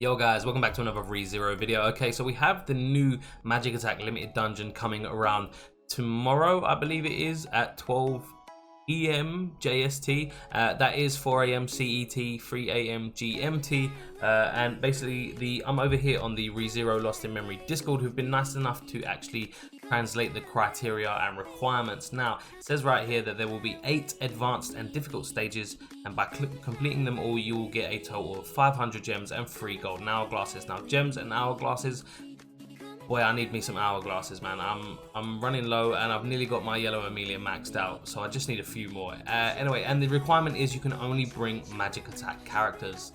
Yo guys, welcome back to another Rezero video. Okay, so we have the new Magic Attack Limited Dungeon coming around tomorrow, I believe it is, at 12 PM JST. That is 4 AM CET, 3 AM GMT. And basically, I'm over here on the Rezero Lost in Memory Discord, who've been nice enough to actually translate the criteria and requirements. Now, it says right here that there will be 8 advanced and difficult stages, and by completing them all, you will get a total of 500 gems and 3 golden hourglasses. Now, gems and hourglasses, boy, I need me some hourglasses, man. I'm running low, and I've nearly got my yellow Amelia maxed out, so I just need a few more. Anyway, and the requirement is you can only bring Magic Attack characters.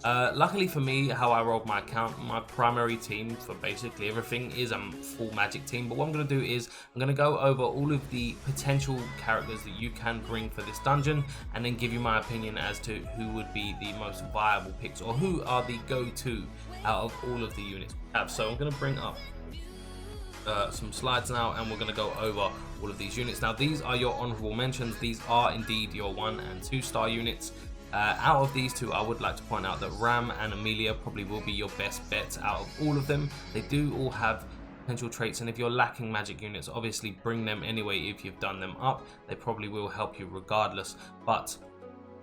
Luckily for me, how I rolled my account, my primary team for basically everything is a full Magic team. But what I'm going to do is I'm going to go over all of the potential characters that you can bring for this dungeon, and then give you my opinion as to who would be the most viable picks, or who are the go-to out of all of the units we have. So I'm going to bring up some slides now, and we're going to go over all of these units. Now, these are your honorable mentions. These are indeed your 1 and 2 star units. Out of these two, I would like to point out that Ram and Amelia probably will be your best bets out of all of them. They do all have potential traits, and if you're lacking magic units, obviously bring them anyway. If you've done them up, they probably will help you regardless. But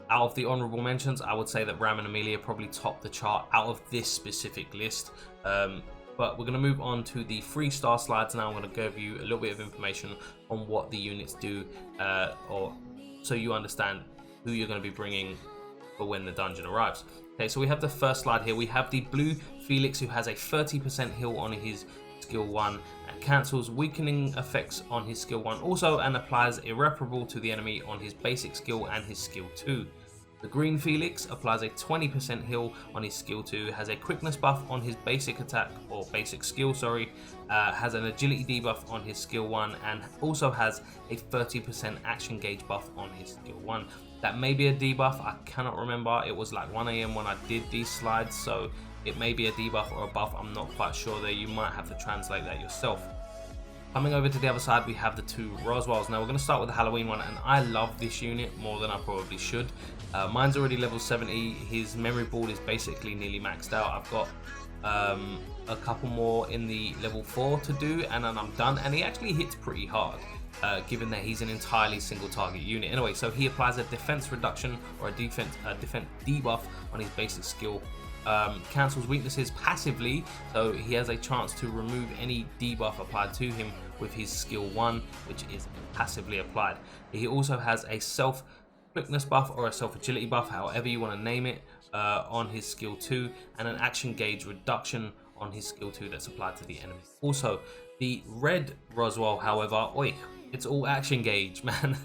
out of the honorable mentions, I would say that Ram and Amelia probably top the chart out of this specific list. But we're going to move on to the 3-star slides now. I'm going to give you a little bit of information on what the units do, or so you understand who you're going to be bringing for when the dungeon arrives. Okay, so we have the first slide here. We have the blue Felix, who has a 30% heal on his skill 1 and cancels weakening effects on his skill 1 also, and applies irreparable to the enemy on his basic skill and his skill 2. The green Felix applies a 20% heal on his skill 2, has a quickness buff on his basic attack, or basic skill, sorry, has an agility debuff on his skill 1, and also has a 30% action gauge buff on his skill 1. That may be a debuff, I cannot remember. It was like 1 AM when I did these slides, so it may be a debuff or a buff, I'm not quite sure there. You might have to translate that yourself. Coming over to the other side, we have the 2 Roswells. Now, we're going to start with the Halloween one, and I love this unit more than I probably should. Mine's already level 70. His memory ball is basically nearly maxed out. I've got a couple more in the level 4 to do, and then I'm done. And he actually hits pretty hard, given that he's an entirely single target unit. Anyway, so he applies a defense reduction, or a defense debuff on his basic skill. Cancels weaknesses passively, so he has a chance to remove any debuff applied to him with his skill 1, which is passively applied. He also has a self quickness buff, or a self agility buff, however you want to name it, on his skill 2, and an action gauge reduction on his skill 2 that's applied to the enemy. Also, the red Roswell, however, it's all action gauge, man.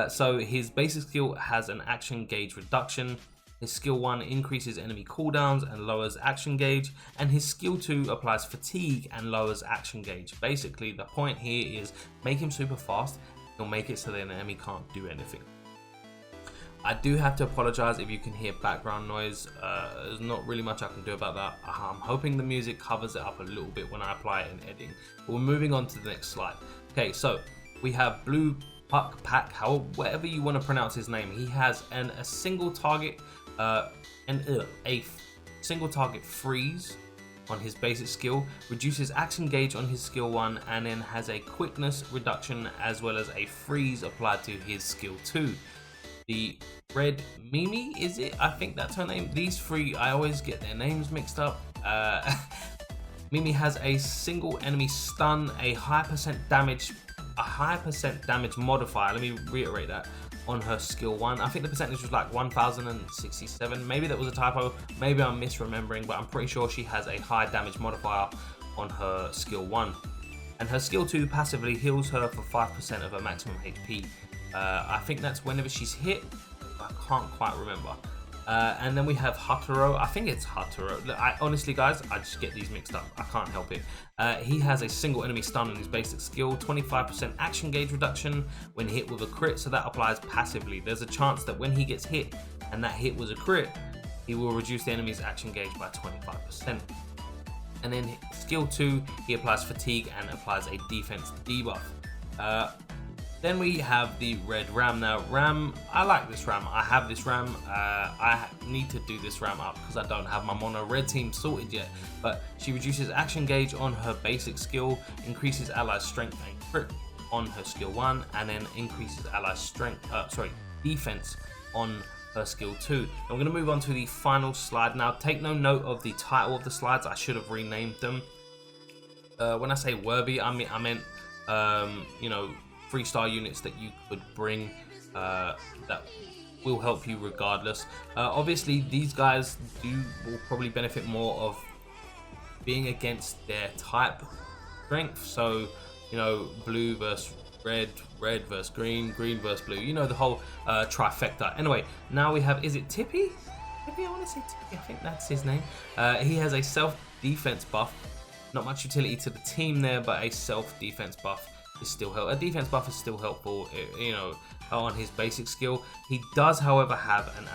So his basic skill has an action gauge reduction. His skill 1 increases enemy cooldowns and lowers action gauge, and his skill 2 applies fatigue and lowers action gauge. Basically, the point here is make him super fast. He'll make it so the enemy can't do anything. I do have to apologize if you can hear background noise. There's not really much I can do about that. I'm hoping the music covers it up a little bit when I apply it in editing. But we're moving on to the next slide. Okay, so we have Blue Puck Pack, whatever you want to pronounce his name. He has a single target single target freeze on his basic skill, reduces action gauge on his skill 1, and then has a quickness reduction as well as a freeze applied to his skill 2. The red Mimi, is it? I think that's her name. These 3, I always get their names mixed up. Mimi has a single enemy stun, a high percent damage modifier. Let me reiterate that. On her skill 1, I think the percentage was like 1067. Maybe that was a typo, maybe I'm misremembering, but I'm pretty sure she has a high damage modifier on her skill 1, and her skill 2 passively heals her for 5% of her maximum HP. I think that's whenever she's hit. I can't quite remember. And then we have Hataro. I think it's Hataro. Honestly, guys, I just get these mixed up. I can't help it. He has a single enemy stun on his basic skill, 25% action gauge reduction when hit with a crit, so that applies passively. There's a chance that when he gets hit and that hit was a crit, he will reduce the enemy's action gauge by 25%. And then skill 2, he applies fatigue and applies a defense debuff. Then we have the red ram. Now ram, I like this ram. I have this ram. I need to do this ram up because I don't have my mono red team sorted yet. But she reduces action gauge on her basic skill, increases ally strength and crit on her skill 1, and then increases ally strength, defense on her skill 2. I'm going to move on to the final slide now. Take no note of the title of the slides. I should have renamed them. When I say worthy, I meant you know, 3-star units that you could bring that will help you regardless. Obviously these guys will probably benefit more of being against their type strength, so you know, blue versus red, red versus green, green versus blue, you know, the whole trifecta. Anyway, now we have, is it Tippy? Maybe I want to say Tippy, I think that's his name. He has a self-defense buff. Not much utility to the team there, but a self-defense buff is still helpful. A defense buff is still helpful, you know, on his basic skill. He does, however, have an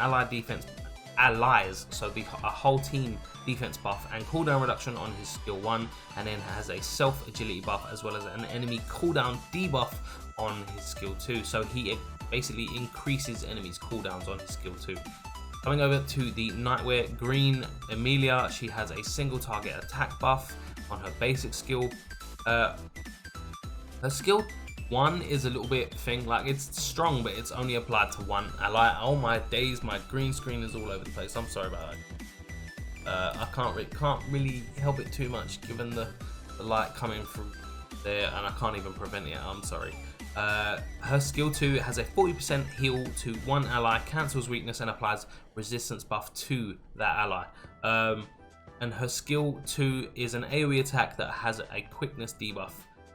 allies, so a whole team defense buff and cooldown reduction on his skill 1, and then has a self agility buff as well as an enemy cooldown debuff on his skill 2. So he basically increases enemies cooldowns on his skill 2. Coming over to the Nightwear Green Emilia, she has a single target attack buff on her basic skill. Her skill 1 is a little bit thing, like it's strong, but it's only applied to one ally. Oh my days, my green screen is all over the place. I'm sorry about that. I can't really help it too much given the light coming through there, and I can't even prevent it. I'm sorry. Her skill 2 has a 40% heal to one ally, cancels weakness, and applies resistance buff to that ally. And her skill 2 is an AoE attack that has a quickness debuff.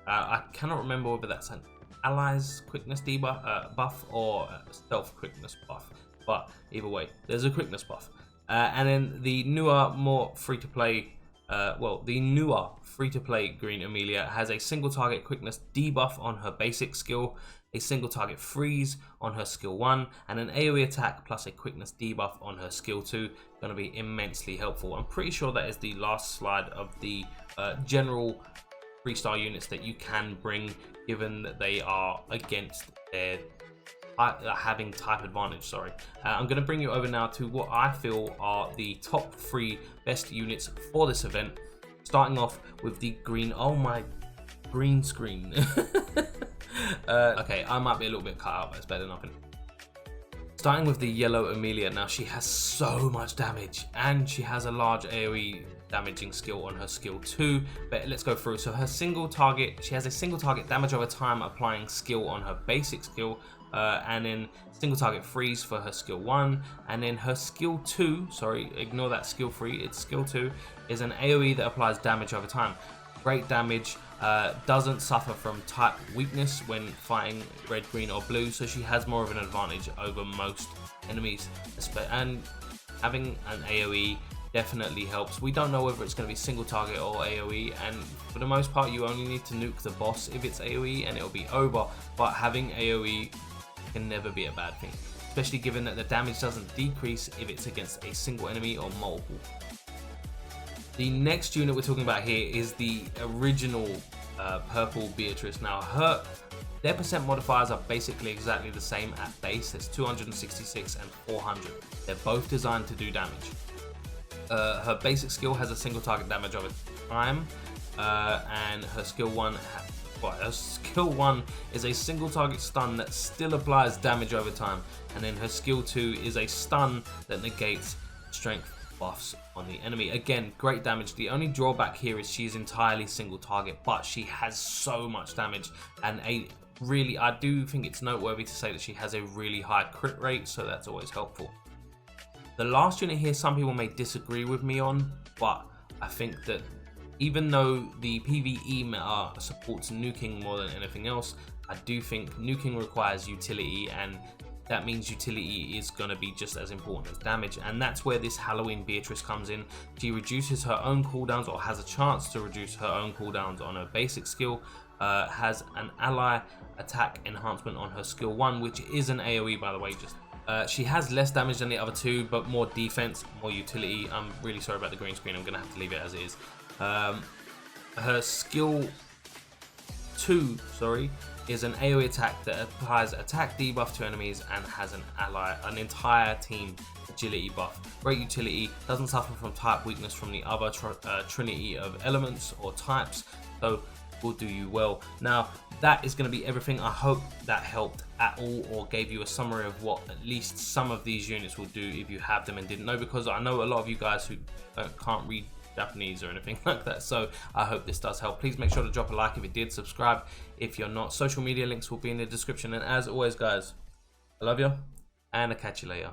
I cannot remember whether that's an allies quickness debuff buff or stealth quickness buff, but either way, there's a quickness buff. And then the newer, more free-to-play, the newer free-to-play Green Emilia has a single target quickness debuff on her basic skill, a single target freeze on her skill 1, and an AoE attack plus a quickness debuff on her skill 2. Going to be immensely helpful. I'm pretty sure that is the last slide of the general 3-star units that you can bring, given that they are against their having type advantage. Sorry. I'm going to bring you over now to what I feel are the top 3 best units for this event, starting off with the green. Oh my green screen. Okay, I might be a little bit cut out, but it's better than nothing. Starting with the yellow Emilia. Now she has so much damage, and she has a large AoE damaging skill on her skill 2, but let's go through. So her single target, she has a single target damage over time applying skill on her basic skill, and then single target freeze for her skill 1, and then her skill 2, sorry, ignore that skill 3, it's skill 2, is an AoE that applies damage over time. Great damage, doesn't suffer from type weakness when fighting red, green or blue, so she has more of an advantage over most enemies, and having an AoE definitely helps. We don't know whether it's going to be single target or AoE, and for the most part you only need to nuke the boss if it's AoE and it'll be over, but having AoE can never be a bad thing, especially given that the damage doesn't decrease if it's against a single enemy or multiple. The next unit we're talking about here is the original purple Beatrice. Now their percent modifiers are basically exactly the same at base. It's 266 and 400. They're both designed to do damage. Her basic skill has a single target damage over time, and her skill 1 is a single target stun that still applies damage over time, and then her skill 2 is a stun that negates strength buffs on the enemy. Again, great damage. The only drawback here is she's entirely single target, but she has so much damage, and I do think it's noteworthy to say that she has a really high crit rate, so that's always helpful. The last unit here, some people may disagree with me on, but I think that even though the PvE meta supports nuking more than anything else, I do think nuking requires utility, and that means utility is going to be just as important as damage, and that's where this Halloween Beatrice comes in. She reduces her own cooldowns, or has a chance to reduce her own cooldowns on her basic skill, has an ally attack enhancement on her skill 1, which is an AoE by the way. She has less damage than the other two, but more defense, more utility. I'm really sorry about the green screen, I'm going to have to leave it as it is. Her skill 2, sorry, is an AoE attack that applies attack debuff to enemies and has an entire team agility buff. Great utility, doesn't suffer from type weakness from the other trinity of elements or types, so will do you well. Now that is going to be everything. I hope that helped at all, or gave you a summary of what at least some of these units will do if you have them and didn't know, because I know a lot of you guys who can't read Japanese or anything like that, so I hope this does help. Please make sure to drop a like if it did, subscribe if you're not. Social media links will be in the description, and as always guys, I love you and I'll catch you later.